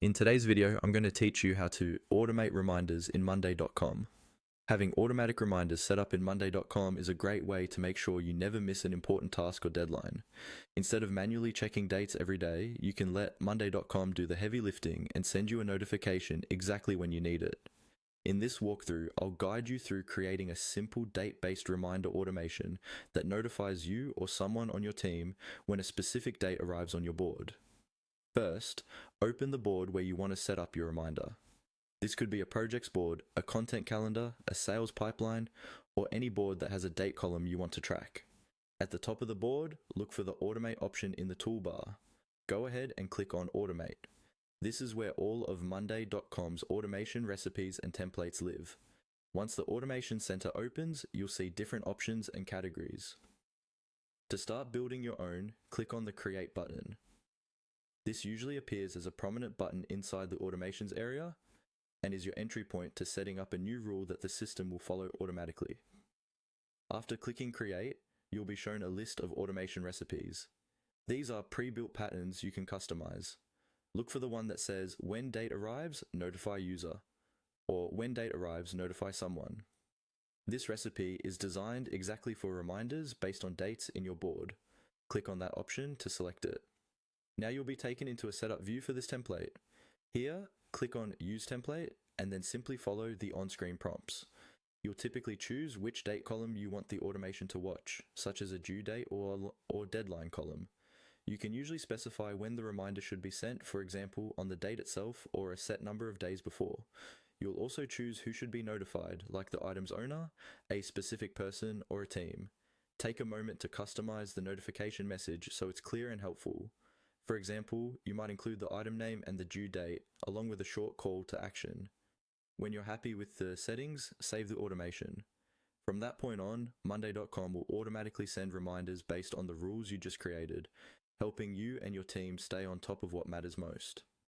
In today's video, I'm going to teach you how to automate reminders in Monday.com. Having automatic reminders set up in Monday.com is a great way to make sure you never miss an important task or deadline. Instead of manually checking dates every day, you can let Monday.com do the heavy lifting and send you a notification exactly when you need it. In this walkthrough, I'll guide you through creating a simple date-based reminder automation that notifies you or someone on your team when a specific date arrives on your board. First, open the board where you want to set up your reminder. This could be a projects board, a content calendar, a sales pipeline, or any board that has a date column you want to track. At the top of the board, look for the Automate option in the toolbar. Go ahead and click on Automate. This is where all of Monday.com's automation recipes and templates live. Once the Automation Center opens, you'll see different options and categories. To start building your own, click on the Create button. This usually appears as a prominent button inside the automations area and is your entry point to setting up a new rule that the system will follow automatically. After clicking Create, you'll be shown a list of automation recipes. These are pre-built patterns you can customize. Look for the one that says, "When date arrives, notify user," or "When date arrives, notify someone." This recipe is designed exactly for reminders based on dates in your board. Click on that option to select it. Now you'll be taken into a setup view for this template. Here, click on Use Template and then simply follow the on-screen prompts. You'll typically choose which date column you want the automation to watch, such as a due date or deadline column. You can usually specify when the reminder should be sent, for example, on the date itself or a set number of days before. You'll also choose who should be notified, like the item's owner, a specific person, or a team. Take a moment to customize the notification message so it's clear and helpful. For example, you might include the item name and the due date, along with a short call to action. When you're happy with the settings, save the automation. From that point on, Monday.com will automatically send reminders based on the rules you just created, helping you and your team stay on top of what matters most.